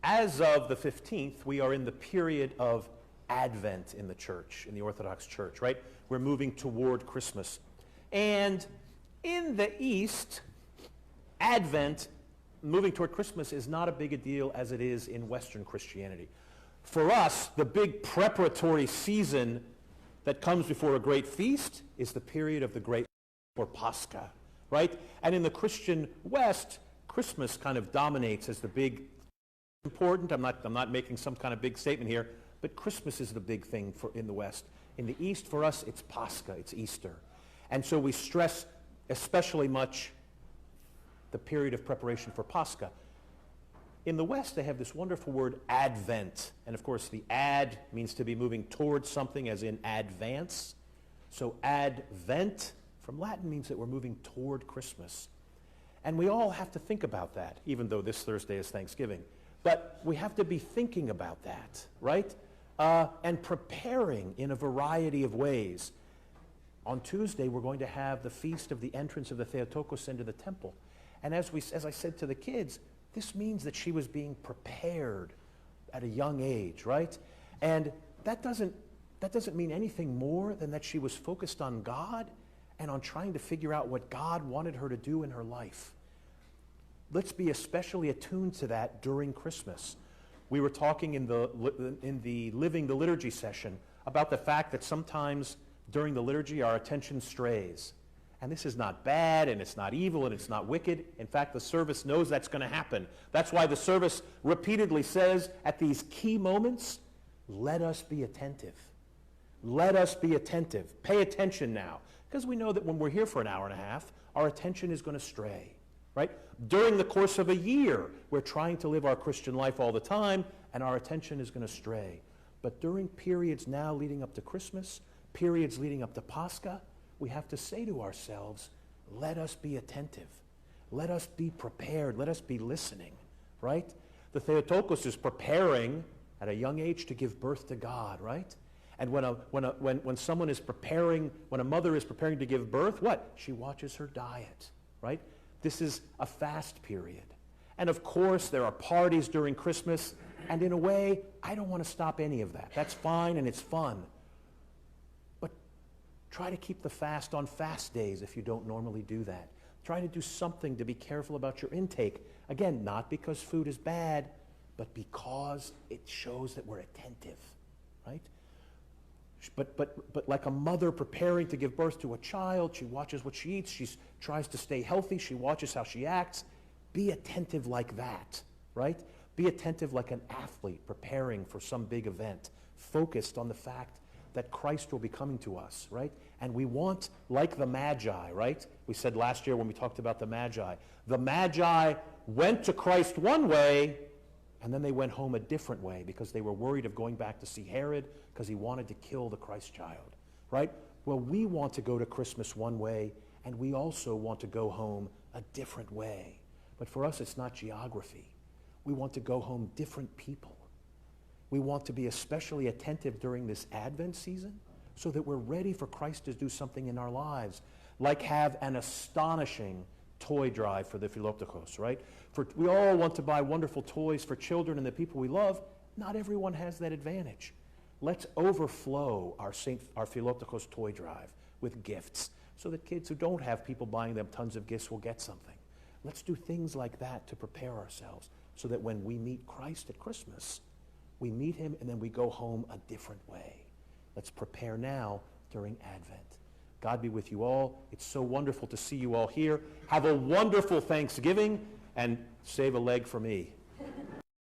As of the 15th, we are in the period of Advent in the church, in the Orthodox Church, right? We're moving toward Christmas. And in the East, Advent, moving toward Christmas, is not a big a deal as it is in Western Christianity. For us, the big preparatory season that comes before a great feast is the period of the great or Pascha, right? And in the Christian West, Christmas kind of dominates as the big important. I'm not making some kind of big statement here, but Christmas is the big thing in the West. In the East, for us, it's Pascha, it's Easter. And so we stress especially much the period of preparation for Pascha. In the West, they have this wonderful word Advent. And of course, the ad means to be moving towards something, as in advance. So Advent from Latin means that we're moving toward Christmas. And we all have to think about that, even though this Thursday is Thanksgiving. But we have to be thinking about that, right? And preparing in a variety of ways. On Tuesday, we're going to have the feast of the entrance of the Theotokos into the temple. And as I said to the kids, this means that she was being prepared at a young age, right? And that doesn't mean anything more than that she was focused on God and on trying to figure out what God wanted her to do in her life. Let's be especially attuned to that during Christmas. We were talking in the Living the Liturgy session about the fact that sometimes during the liturgy our attention strays. And this is not bad, and it's not evil, and it's not wicked. In fact, the service knows that's going to happen. That's why the service repeatedly says at these key moments, let us be attentive. Let us be attentive. Pay attention now. Because we know that when we're here for an hour and a half, our attention is going to stray. Right? During the course of a year, we're trying to live our Christian life all the time, and our attention is going to stray. But during periods now leading up to Christmas, periods leading up to Pascha, we have to say to ourselves, let us be attentive. Let us be prepared. Let us be listening. Right? The Theotokos is preparing at a young age to give birth to God, right? And when someone is preparing, when a mother is preparing to give birth, what? She watches her diet, right? This is a fast period. And of course, there are parties during Christmas, and in a way, I don't want to stop any of that. That's fine and it's fun. But try to keep the fast on fast days if you don't normally do that. Try to do something to be careful about your intake. Again, not because food is bad, but because it shows that we're attentive, right? But like a mother preparing to give birth to a child, she watches what she eats, she tries to stay healthy, she watches how she acts. Be attentive like that, right? Be attentive like an athlete preparing for some big event, focused on the fact that Christ will be coming to us, right? And we want, like the Magi, right? We said last year when we talked about the Magi went to Christ one way, and then they went home a different way because they were worried of going back to see Herod because he wanted to kill the Christ child, right? Well, we want to go to Christmas one way, and we also want to go home a different way. But for us, it's not geography. We want to go home different people. We want to be especially attentive during this Advent season so that we're ready for Christ to do something in our lives, like have an astonishing toy drive for the Philoptochos, right? We all want to buy wonderful toys for children and the people we love. Not everyone has that advantage. Let's overflow our Philoptochos toy drive with gifts so that kids who don't have people buying them tons of gifts will get something. Let's do things like that to prepare ourselves so that when we meet Christ at Christmas, we meet him and then we go home a different way. Let's prepare now during Advent. God be with you all. It's so wonderful to see you all here. Have a wonderful Thanksgiving and save a leg for me.